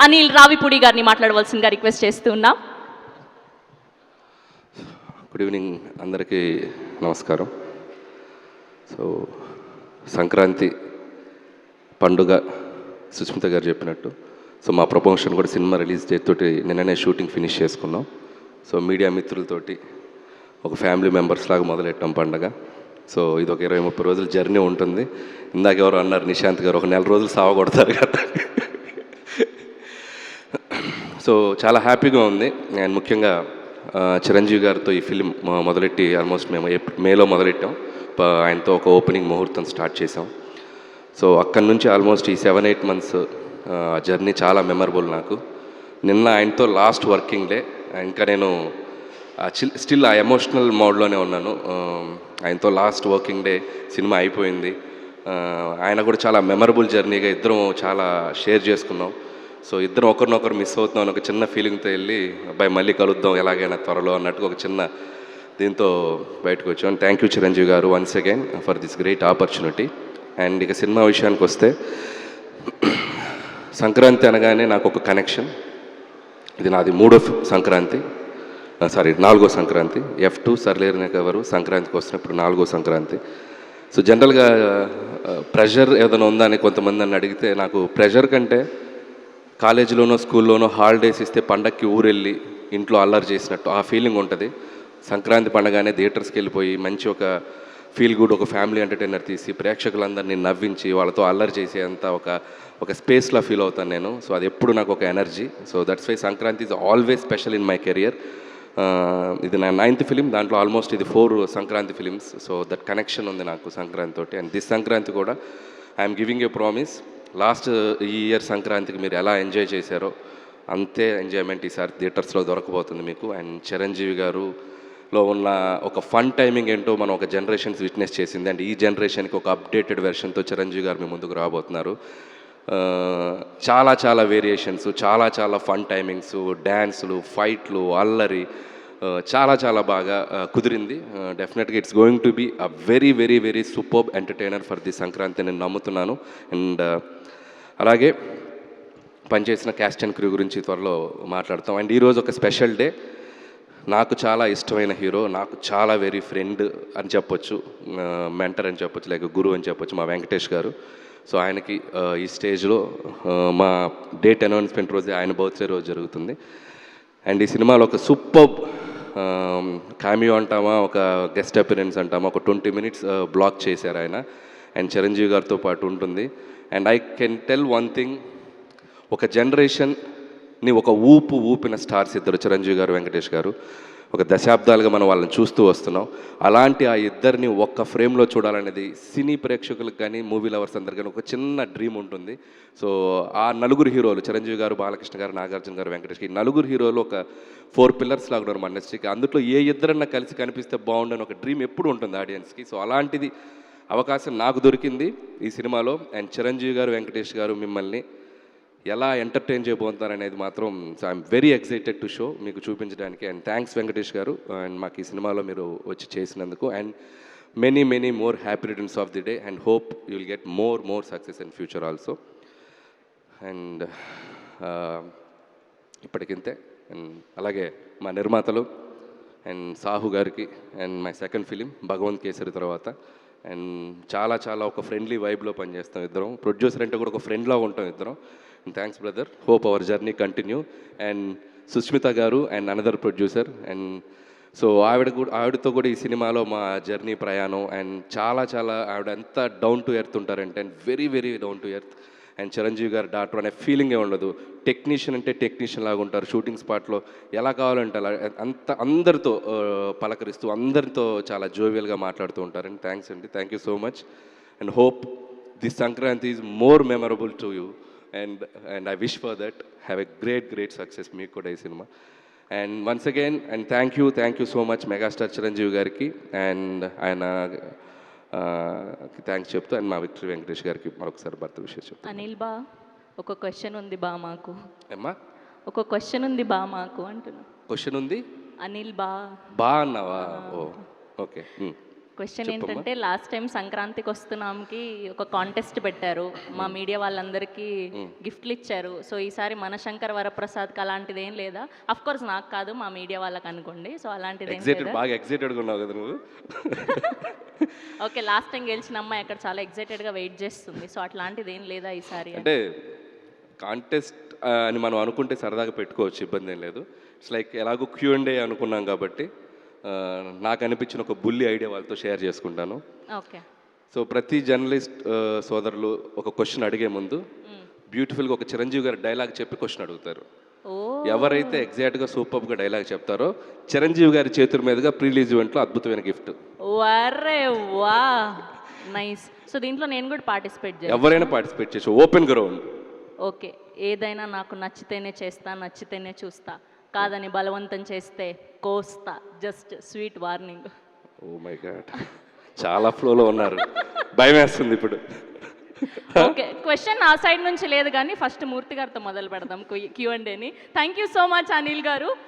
అనిల్ రావిపూడి గారిని మాట్లాడవలసిందిగా రిక్వెస్ట్ చేస్తూ ఉన్నాం. గుడ్ ఈవినింగ్ అందరికీ నమస్కారం. సో సంక్రాంతి పండుగ సుస్మిత గారు చెప్పినట్టు సో మా ప్రమోషన్ కూడా సినిమా రిలీజ్ డేట్ తోటి నిన్ననే షూటింగ్ ఫినిష్ చేసుకున్నాం. సో మీడియా మిత్రులతోటి ఒక ఫ్యామిలీ మెంబర్స్ లాగా మొదలెట్టాం పండుగ. సో ఇది ఒక 20-30 రోజుల జర్నీ ఉంటుంది. ఇందాక ఎవరు అన్నారు నిశాంత్ గారు ఒక 4 రోజులు సావగొడతారు కదా. సో చాలా హ్యాపీగా ఉంది. అండ్ ముఖ్యంగా చిరంజీవి గారితో ఈ ఫిలిం మొదలెట్టి ఆల్మోస్ట్ మేము మేలో మొదలెట్టాం. ఆయనతో ఒక ఓపెనింగ్ ముహూర్తం స్టార్ట్ చేసాం. సో అక్కడి నుంచి ఆల్మోస్ట్ ఈ 7-8 మంత్స్ జర్నీ చాలా మెమరబుల్ నాకు. నిన్న ఆయనతో లాస్ట్ వర్కింగ్ డే. ఇంకా నేను స్టిల్ ఆ ఎమోషనల్ మోడ్లోనే ఉన్నాను. ఆయనతో లాస్ట్ వర్కింగ్ డే సినిమా అయిపోయింది. ఆయన కూడా చాలా మెమరబుల్ జర్నీగా ఇద్దరం చాలా షేర్ చేసుకున్నాం. సో ఇద్దరం ఒకరినొకరు మిస్ అవుతున్నాం అని ఒక చిన్న ఫీలింగ్తో వెళ్ళి అబ్బాయి మళ్ళీ కలుద్దాం ఎలాగైనా త్వరలో అన్నట్టుగా ఒక చిన్న దీంతో బయటకు వచ్చాం. థ్యాంక్ యూ చిరంజీవి గారు once again for this great opportunity. And ఇక సినిమా విషయానికి వస్తే సంక్రాంతి అనగానే నాకు ఒక కనెక్షన్. ఇది నాది 3వ సంక్రాంతి, సారీ 4వ సంక్రాంతి. F2 సర్లేరునే కవరు సంక్రాంతికి వస్తున్నప్పుడు 4వ సంక్రాంతి. సో జనరల్గా ప్రెషర్ ఏదైనా ఉందా అని కొంతమంది నన్ను అడిగితే నాకు ప్రెషర్ కంటే కాలేజీలోనో స్కూల్లోనో హాలిడేస్ ఇస్తే పండక్కి ఊరెళ్ళి ఇంట్లో అల్లరి చేసినట్టు ఆ ఫీలింగ్ ఉంటుంది. సంక్రాంతి పండగానే థియేటర్స్కి వెళ్ళిపోయి మంచి ఒక ఫీల్ గుడ్ ఒక ఫ్యామిలీ ఎంటర్టైనర్ తీసి ప్రేక్షకులందరినీ నవ్వించి వాళ్ళతో అల్లరి చేసేంత ఒక స్పేస్లో ఫీల్ అవుతాను నేను. సో అది ఎప్పుడు నాకు ఒక energy. So that's why Sankranti is always special in my career. ఇది నా 9th ఫిలిం. దాంట్లో ఆల్మోస్ట్ ఇది 4 Sankranti films. So that connection ఉంది నాకు సంక్రాంతి తోటి. అండ్ దిస్ సంక్రాంతి కూడా I'm giving a promise. Last ఈ ఇయర్ సంక్రాంతికి మీరు ఎలా ఎంజాయ్ చేశారో అంతే ఎంజాయ్మెంట్ ఈసారి థియేటర్స్లో దొరకబోతుంది మీకు. అండ్ చిరంజీవి గారులో ఉన్న ఒక ఫన్ టైమింగ్ ఏంటో మనం ఒక జనరేషన్స్ విట్నెస్ చేసింది. అండ్ ఈ జనరేషన్కి ఒక అప్డేటెడ్ వెర్షన్తో చిరంజీవి గారు మీ ముందుకు రాబోతున్నారు. చాలా చాలా వేరియేషన్స్, చాలా చాలా ఫన్ టైమింగ్స్, డ్యాన్సులు, ఫైట్లు, అల్లరి చాలా చాలా బాగా కుదిరింది. డెఫినెట్గా it's going to be a very very very superb entertainer for the Sankranti నేను నమ్ముతున్నాను. అండ్ అలాగే పనిచేసిన క్యాస్ట్ అండ్ క్రూ గురించి త్వరలో మాట్లాడతాం. అండ్ ఈరోజు ఒక స్పెషల్ డే. నాకు చాలా ఇష్టమైన హీరో, నాకు చాలా వెరీ ఫ్రెండ్ అని చెప్పొచ్చు, మెంటర్ అని చెప్పొచ్చు, లేక గురువు అని చెప్పొచ్చు, మా వెంకటేష్ గారు. సో ఆయనకి ఈ స్టేజ్లో మా డేట్ అనౌన్స్మెంట్ రోజే ఆయన బర్త్డే రోజు జరుగుతుంది. అండ్ ఈ సినిమాలో ఒక సూపర్బ్ కామియో అంటామా, ఒక గెస్ట్ అపిరెన్స్ అంటామా, ఒక 20 minutes బ్లాక్ చేశారు ఆయన. అండ్ చిరంజీవి గారితో పాటు ఉంటుంది. And I can tell one thing, ఒక జనరేషన్ని ఒక ఊపిన స్టార్స్ ఇద్దరు, చిరంజీవి గారు, వెంకటేష్ గారు. ఒక దశాబ్దాలుగా మనం వాళ్ళని చూస్తూ వస్తున్నాం. అలాంటి ఆ ఇద్దరిని ఒక్క ఫ్రేమ్లో చూడాలనేది సినీ ప్రేక్షకులకు కానీ మూవీ లవర్స్ అందరికీ కానీ ఒక చిన్న డ్రీమ్ ఉంటుంది. సో ఆ నలుగురు హీరోలు చిరంజీవి గారు, బాలకృష్ణ గారు, నాగార్జున గారు, వెంకటేష్, ఈ నలుగురు హీరోలు ఒక 4 pillars లాగా ఉన్నారు మన ఇండస్ట్రీకి. అందులో ఏ ఇద్దరన్నా కలిసి కనిపిస్తే బాగుండని ఒక డ్రీమ్ ఎప్పుడు ఉంటుంది ఆడియన్స్కి. సో అలాంటిది అవకాశం నాకు దొరికింది ఈ సినిమాలో. అండ్ చిరంజీవి గారు, వెంకటేష్ గారు మిమ్మల్ని ఎలా ఎంటర్టైన్ చేయబోతున్నారు అనేది మాత్రం I'm very excited to show మీకు చూపించడానికి. అండ్ థ్యాంక్స్ వెంకటేష్ గారు అండ్ మాకు ఈ సినిమాలో మీరు వచ్చి చేసినందుకు. And many many more happy returns of the day and hope you will get more success in future also. And ఇప్పటికింతే. అండ్ అలాగే మా నిర్మాతలు అండ్ సాహు గారికి and my second film Bhagavanth Kesari తర్వాత. అండ్ చాలా చాలా ఒక ఫ్రెండ్లీ వైబ్లో పనిచేస్తాం ఇద్దరం. ప్రొడ్యూసర్ అంటే కూడా ఒక ఫ్రెండ్లా ఉంటాం ఇద్దరం. Thanks brother, hope our journey continue. And Sushmita garu and another producer. And so ఆవిడతో కూడా ఈ సినిమాలో మా జర్నీ ప్రయాణం. అండ్ చాలా చాలా ఆవిడ ఎంత డౌన్ టు ఎర్త్ ఉంటారంటే, and very very down to earth. And Chiranjeevi గారు డాక్టర్ అనే ఫీలింగే ఉండదు. టెక్నీషియన్ అంటే టెక్నీషియన్ లాగా ఉంటారు. షూటింగ్ స్పాట్లో ఎలా కావాలంటే అలా అందరితో పలకరిస్తూ అందరితో చాలా జోవియల్గా మాట్లాడుతూ ఉంటారు. అండ్ థ్యాంక్స్ అండి, thank you so much. And hope this Sankranti is more memorable to you. And I wish for that. Have a great success మీకు కూడా ఈ cinema. And once again and thank you so much megastar Chiranjeevi గారికి and ఆయన thanks చెప్తూ and మా victory Venkatesh గారికి మరొకసారి భర్త విషయం చెప్తాను. అనిల్ బా, ఒక క్వశ్చన్ ఉంది బా మాకు. అమ్మా ఒక క్వశ్చన్ ఉంది బా మాకు అంటున్నా. క్వశ్చన్ ఉంది అనిల్ బా బా అన్నావా? ఓ ఓకే. క్వశ్చన్ చెప్పమ్మా. ఏంటంటే లాస్ట్ టైం సంక్రాంతికి వస్తున్నాంకి ఒక కాంటెస్ట్ పెట్టారు మా మీడియా వాళ్ళందరికీ గిఫ్ట్లు ఇచ్చారు. సో ఈసారి మన శంకర్ వరప్రసాద్కి అలాంటిది ఏం లేదా? అఫ్ కోర్స్ నాకు కాదు, మా మీడియా వాళ్ళకి అనుకోండి. సో అలాంటిది ఏం ఎగ్జైటెడ్, లేదా? బాగా ఎగ్జైటెడ్గా ఉన్నావు కదా నువ్వు. ఓకే, లాస్ట్ టైం గెలిచిన అమ్మాయి అక్కడ చాలా ఎగ్జైటెడ్గా వెయిట్ చేస్తుంది. సో అట్లాంటిది ఏం లేదా ఈసారి అని? అంటే కాంటెస్ట్ అని మనం అనుకుంటే సరదాగా పెట్టుకోవచ్చు, ఇబ్బంది ఏం లేదు. ఇట్స్ లైక్ ఎలాగో Q&A అనుకున్నాం కాబట్టి నాకు అనిపించిన ఒక బుల్లి ఐడియా వాళ్ళతో షేర్ చేసుకుంటాను. ఓకే. సో ప్రతి జర్నలిస్ట్ సోదరులు ఒక క్వశ్చన్ అడిగే ముందు బ్యూటిఫుల్గా ఒక చిరంజీవి గారి డైలాగ్ చెప్పి క్వశ్చన్ అడుగుతారు. ఓ ఎవరైతే ఎగ్జాక్ట్గా సూపర్గా డైలాగ్ చెప్తారో చిరంజీవి గారి చేతుల మీదుగా ప్రీ రిలీజ్ ఈవెంట్లో అద్భుతమైన గిఫ్ట్. వరే వా, నైస్. సో దీంట్లో నేను కూడా పార్టిసిపేట్ చేయాలి? ఎవరైనా పార్టిసిపేట్ చేసి ఓపెన్ గ్రౌండ్. ఓకే. ఏదైనా నాకు నచ్చితేనే చేస్తా, నచ్చితేనే చూస్తా, కాదని బలవంతం చేస్తే కోస్తా. Just sweet warning. Oh my god, చాలా ఫ్లోలో ఉన్నారు, భయం వేస్తుంది ఇప్పుడు. ఓకే, క్వశ్చన్ ఆ సైడ్ నుంచి లేదు కానీ ఫస్ట్ మూర్తి గారితో మొదలు పెడదాం Q&Aని. Thank you so much Anil గారు.